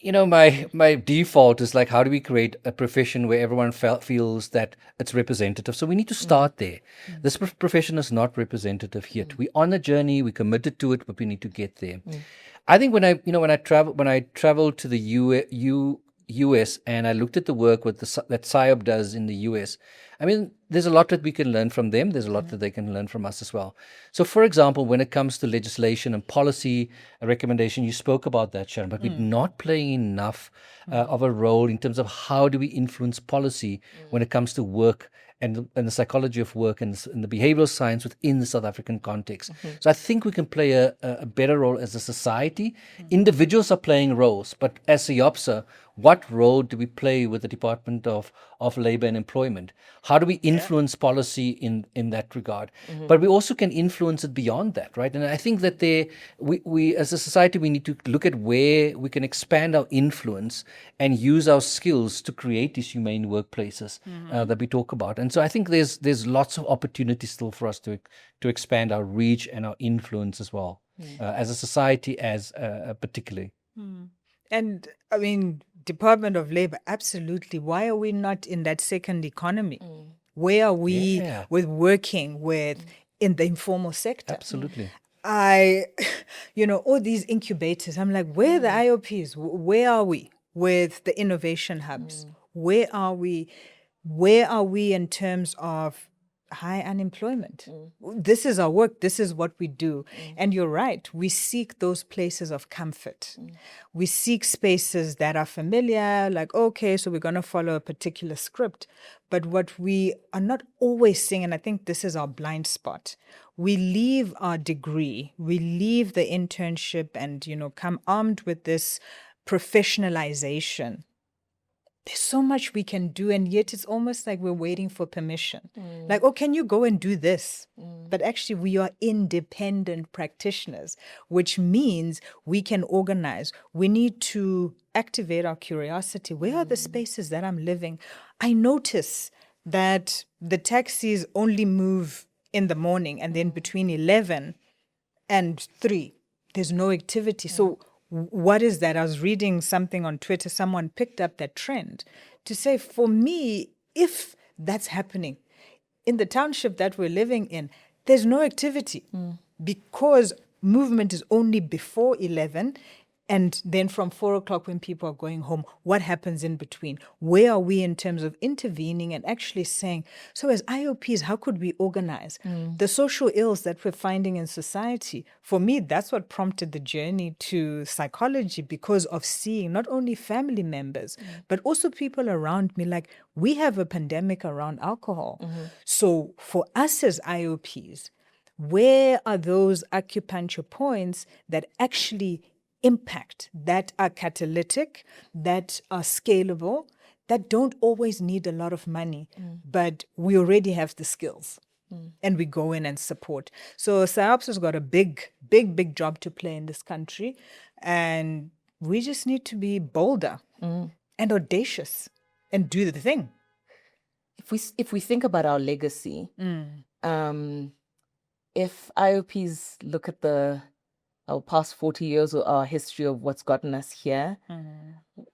My default is like, how do we create a profession where everyone feels that it's representative? So we need to start there. This profession is not representative yet. We're on a journey, we're committed to it, but we need to get there. I think when I traveled to the US and I looked at the work that SIOP does in the US, I mean, there's a lot that we can learn from them. There's a lot that they can learn from us as well. So, for example, when it comes to legislation and policy recommendation, you spoke about that, Sharon, but we're not playing enough of a role in terms of how do we influence policy when it comes to work and the psychology of work and the behavioral science within the South African context. So I think we can play a better role as a society. Individuals are playing roles, but as SIOPSA, what role do we play with the Department of Labor and Employment? How do we influence policy in that regard? But we also can influence it beyond that, right? And I think that we as a society, we need to look at where we can expand our influence and use our skills to create these humane workplaces that we talk about. And so I think there's lots of opportunities still for us to expand our reach and our influence as well, as a society, as particularly. And I mean, Department of Labor, absolutely. Why are we not in that second economy? Where are we with working with in the informal sector? Absolutely. All these incubators, I'm like, where are the IOPs? Where are we with the innovation hubs? Where are we? Where are we in terms of high unemployment? This is our work. This is what we do. And you're right. We seek those places of comfort. We seek spaces that are familiar, like, okay, so we're going to follow a particular script. But what we are not always seeing, and I think this is our blind spot, we leave our degree, we leave the internship and, come armed with this professionalization. There's so much we can do, and yet it's almost like we're waiting for permission. Like, oh, can you go and do this? But actually, we are independent practitioners, which means we can organize. We need to activate our curiosity. Where are the spaces that I'm living? I notice that the taxis only move in the morning, and then between 11 and 3, there's no activity. So what is that? I was reading something on Twitter. Someone picked up that trend to say, for me, if that's happening in the township that we're living in, there's no activity because movement is only before 11. And then from 4 o'clock when people are going home, what happens in between? Where are we in terms of intervening and actually saying, so as IOPs, how could we organize the social ills that we're finding in society? For me, that's what prompted the journey to psychology, because of seeing not only family members, but also people around me. Like, we have a pandemic around alcohol. So for us as IOPs, where are those acupuncture points that actually impact, that are catalytic, that are scalable, that don't always need a lot of money, but we already have the skills and we go in and support. So SIOPSA's got a big job to play in this country, and we just need to be bolder and audacious and do the thing. If we think about our legacy, if IOPs look at our past 40 years or our history of what's gotten us here,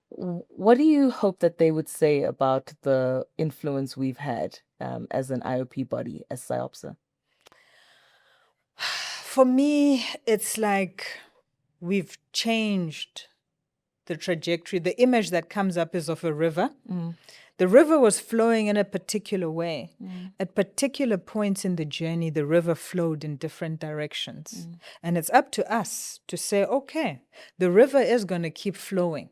what do you hope that they would say about the influence we've had as an IOP body, as SIOPSA? For me, it's like we've changed the trajectory. The image that comes up is of a river. The river was flowing in a particular way. At particular points in the journey, the river flowed in different directions. And it's up to us to say, okay, the river is going to keep flowing.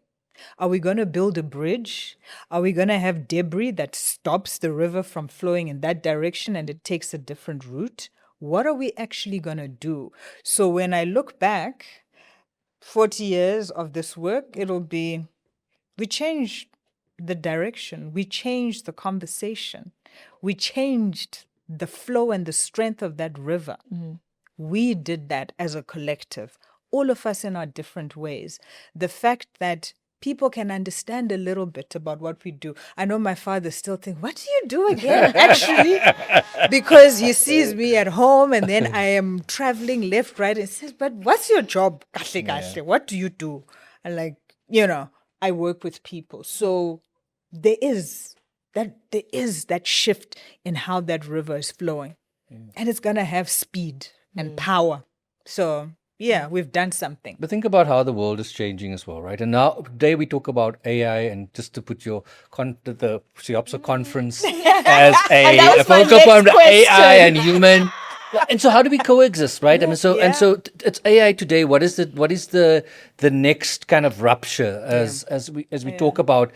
Are we going to build a bridge? Are we going to have debris that stops the river from flowing in that direction and it takes a different route? What are we actually going to do? So when I look back, 40 years of this work, it'll be, we changed the direction, we changed the conversation, we changed the flow and the strength of that river. We did that as a collective, all of us in our different ways. The fact that people can understand a little bit about what we do. I know my father still thinks, what do you do again? Actually, because he sees me at home and then I am traveling left, right, and says, but what's your job? What do you do? And like, I work with people. So there is that shift in how that river is flowing. And it's going to have speed and power. So Yeah, we've done something. But think about how the world is changing as well, right? And now today we talk about AI, and just to put your the SIOPSA conference as And that a was my focal next point, AI question. and human. And so how do we coexist, right? I mean, so and Yeah. so it's AI today. What is the next kind of rupture as we talk about,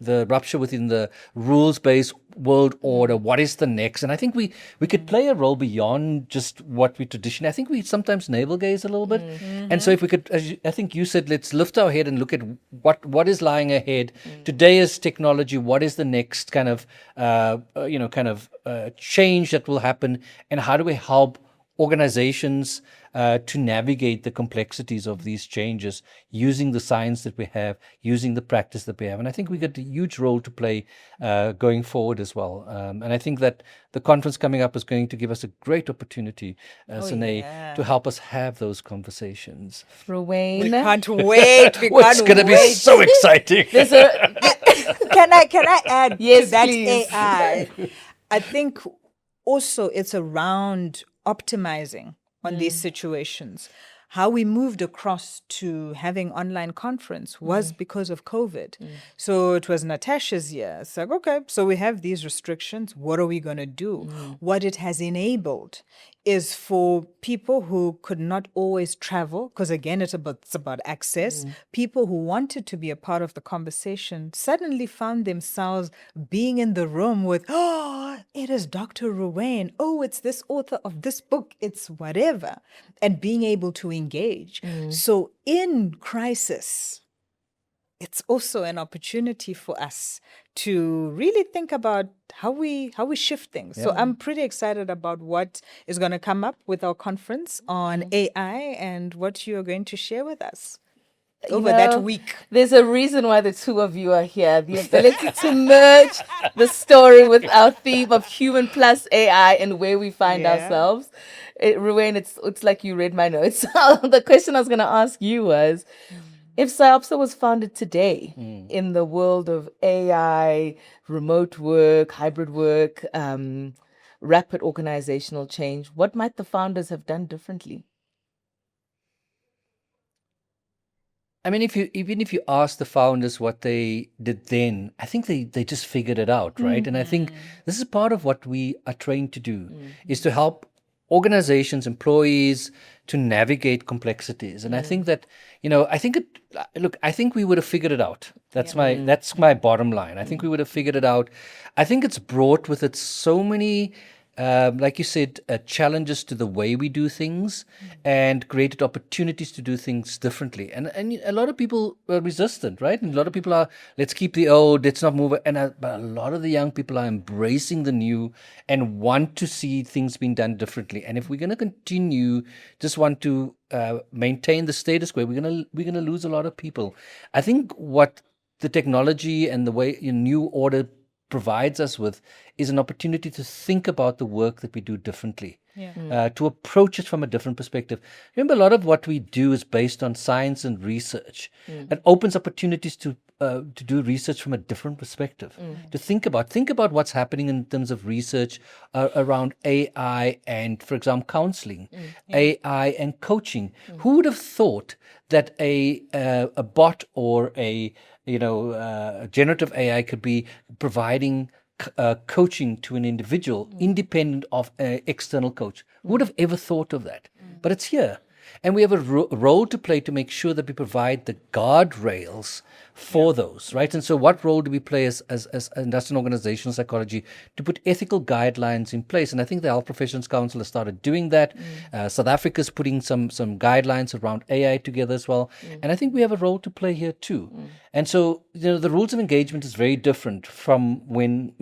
the rupture within the rules-based world order? What is the next? And I think we could play a role beyond just what we traditionally. I think we sometimes navel gaze a little bit. And so if we could, I think you said, let's lift our head and look at what is lying ahead. Today is technology. What is the next kind of change that will happen, and how do we help organizations to navigate the complexities of these changes using the science that we have, using the practice that we have? And I think we got a huge role to play going forward as well. And I think that the conference coming up is going to give us a great opportunity, Sane, to help us have those conversations. Ruwayne. We can't wait. We It's can't going to be wait. so exciting. There's a Can I add Yes, to that please. AI? I think also it's around optimizing on these situations. How we moved across to having online conference was because of COVID. So it was Natasha's year. It's like, okay, so we have these restrictions. What are we going to do? What it has enabled is for people who could not always travel, because again, it's about access. People who wanted to be a part of the conversation suddenly found themselves being in the room with, oh, it is Dr. Ruwayne. Oh, it's this author of this book. It's whatever. And being able to engage. So in crisis, it's also an opportunity for us to really think about how we shift things. So I'm pretty excited about what is going to come up with our conference on AI and what you are going to share with us over that week. There's a reason why the two of you are here. The ability to merge the story with our theme of human plus AI and where we find ourselves. Ruwayne, it's like you read my notes. The question I was going to ask you was, if SIOPSA was founded today in the world of AI, remote work, hybrid work, rapid organizational change, what might the founders have done differently? I mean, even if you ask the founders what they did then, I think they just figured it out, right? And I think this is part of what we are trained to do, is to help organizations, employees, to navigate complexities. And I think that, I think we would have figured it out. That's my bottom line. I think we would have figured it out. I think it's brought with it so many, like you said, challenges to the way we do things, and created opportunities to do things differently. And a lot of people are resistant, right? And a lot of people are, let's keep the old, let's not move it. But a lot of the young people are embracing the new and want to see things being done differently. And if we're going to continue, just want to maintain the status quo, we're going to lose a lot of people. I think what the technology and the way new order provides us with is an opportunity to think about the work that we do differently, to approach it from a different perspective. Remember, a lot of what we do is based on science and research. It opens opportunities to do research from a different perspective, to think about what's happening in terms of research around AI and, for example, counseling, AI and coaching. Who would have thought that a bot or a generative AI could be providing coaching to an individual independent of an external coach? Who would have ever thought of that? But it's here. And we have a role to play to make sure that we provide the guardrails for those, right? And so what role do we play as industrial organizational psychology to put ethical guidelines in place? And I think the Health Professions Council has started doing that. South Africa's putting some guidelines around AI together as well. And I think we have a role to play here too. And so, the rules of engagement is very different from when,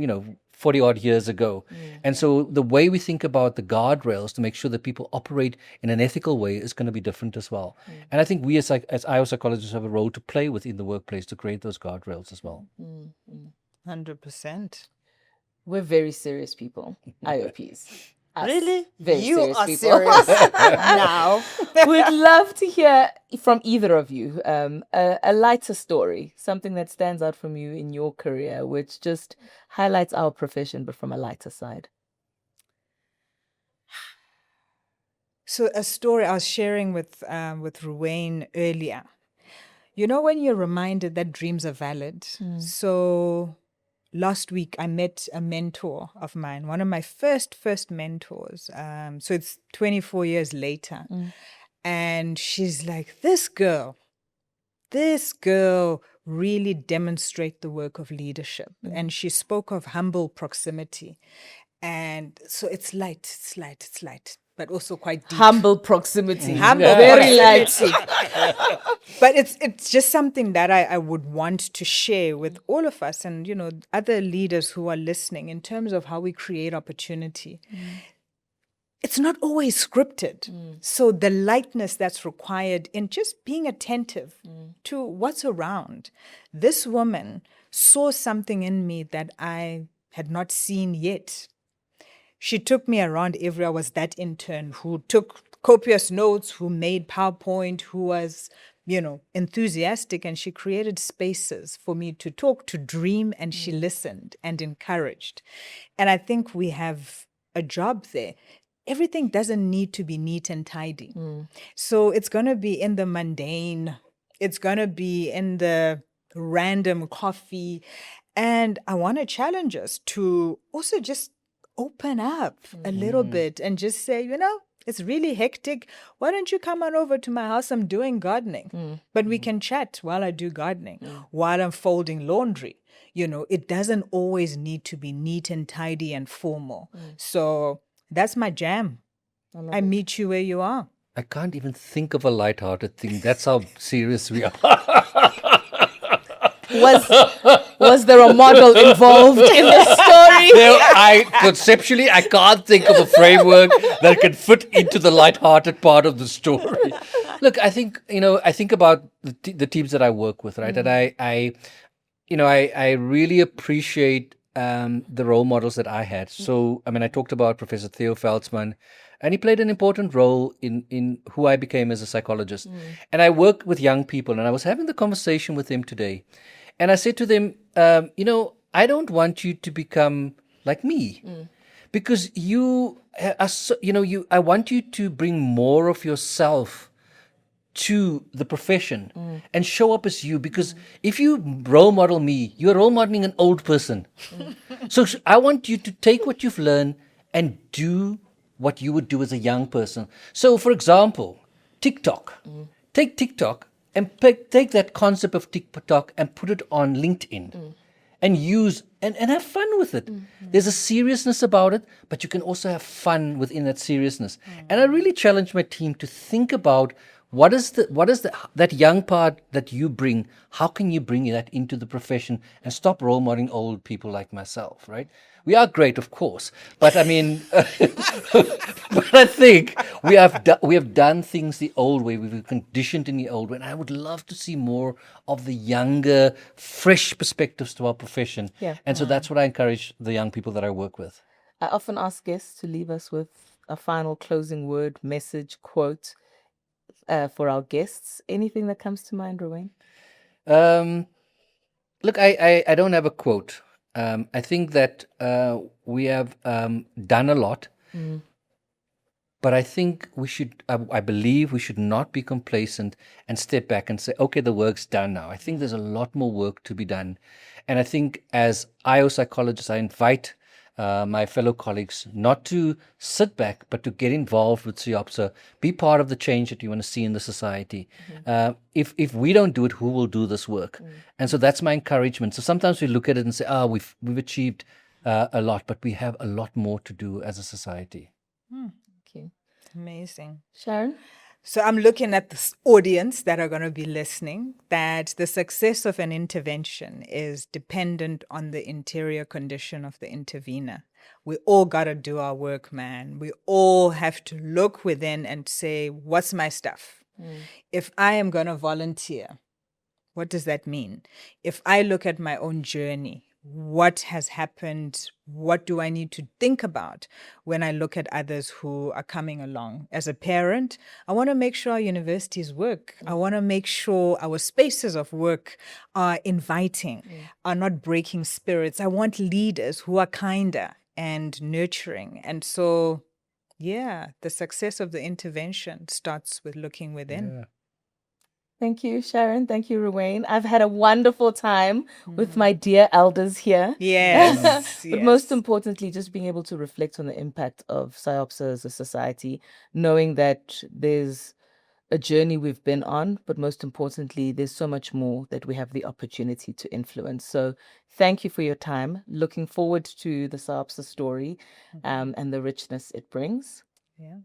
40 odd years ago. And so the way we think about the guardrails to make sure that people operate in an ethical way is going to be different as well. And I think we as IO psychologists have a role to play within the workplace to create those guardrails as well. 100%. We're very serious people, IOPs. Us. Really? Very You serious are people. serious now. We'd love to hear from either of you a lighter story, something that stands out from you in your career, which just highlights our profession, but from a lighter side. So a story I was sharing with Ruwayne earlier. You know, when you're reminded that dreams are valid. So last week I met a mentor of mine, one of my first mentors. So it's 24 years later, and she's like, this girl really demonstrate the work of leadership. And she spoke of humble proximity. And so it's light, but also quite deep. Humble proximity. Humble Very light. proximity. But it's just something that I would want to share with all of us and, other leaders who are listening in terms of how we create opportunity. It's not always scripted. So the lightness that's required in just being attentive to what's around. This woman saw something in me that I had not seen yet. She took me around everywhere. I was that intern who took copious notes, who made PowerPoint, who was, enthusiastic. And she created spaces for me to talk, to dream, and she listened and encouraged. And I think we have a job there. Everything doesn't need to be neat and tidy. So it's going to be in the mundane. It's going to be in the random coffee. And I want to challenge us to also just open up a little bit and just say, it's really hectic. Why don't you come on over to my house? I'm doing gardening. But we can chat while I do gardening, while I'm folding laundry. It doesn't always need to be neat and tidy and formal. So that's my jam. I meet you where you are. I can't even think of a lighthearted thing. That's how serious we are. Was there a model involved in the story? Conceptually, I can't think of a framework that can fit into the lighthearted part of the story. Look, I think about the teams that I work with, right? And I really appreciate the role models that I had. So, I talked about Professor Theo Veldsman, and he played an important role in who I became as a psychologist. And I work with young people, and I was having the conversation with them today. And I said to them, I don't want you to become like me, because you are, I want you to bring more of yourself to the profession and show up as you, because if you role model me, you're role modeling an old person. So I want you to take what you've learned and do what you would do as a young person. So, for example, TikTok. Take TikTok and take that concept of TikTok and put it on LinkedIn and use and have fun with it. There's a seriousness about it, but you can also have fun within that seriousness. And I really challenge my team to think about what is that young part that you bring? How can you bring that into the profession and stop role modeling old people like myself, right? We are great, of course, but but I think we have done things the old way. We've been conditioned in the old way, and I would love to see more of the younger, fresh perspectives to our profession. Yeah. And so that's what I encourage the young people that I work with. I often ask guests to leave us with a final closing word, message, quote for our guests. Anything that comes to mind, Ruwayne? Look, I don't have a quote. I think that we have done a lot, but I think I believe we should not be complacent and step back and say, okay, the work's done now. I think there's a lot more work to be done. And I think as IO psychologists, I invite my fellow colleagues not to sit back, but to get involved with SIOPSA, be part of the change that you want to see in the society. If we don't do it, who will do this work? And so that's my encouragement. So sometimes we look at it and say, we've achieved a lot, but we have a lot more to do as a society. Okay. Amazing. Sharon? So I'm looking at this audience that are going to be listening, that the success of an intervention is dependent on the interior condition of the intervener. We all got to do our work, man. We all have to look within and say, what's my stuff? If I am going to volunteer, what does that mean? If I look at my own journey, what has happened? What do I need to think about when I look at others who are coming along? As a parent, I want to make sure our universities work. I want to make sure our spaces of work are inviting, are not breaking spirits. I want leaders who are kinder and nurturing. And so Yeah, the success of the intervention starts with looking within. Yeah. Thank you, Sharon. Thank you, Ruwayne. I've had a wonderful time with my dear elders here. Yes, But most yes. importantly, just being able to reflect on the impact of SIOPSA as a society, knowing that there's a journey we've been on, but most importantly, there's so much more that we have the opportunity to influence. So thank you for your time. Looking forward to the SIOPSA story and the richness it brings. Yeah.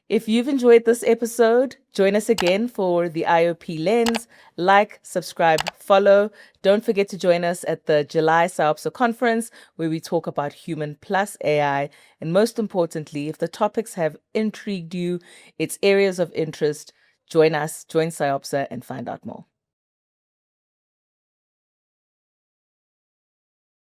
If you've enjoyed this episode, join us again for the IOP Lens. Like, subscribe, follow. Don't forget to join us at the July SIOPSA Conference, where we talk about human plus AI. And most importantly, if the topics have intrigued you, it's areas of interest, join us, join SIOPSA, and find out more.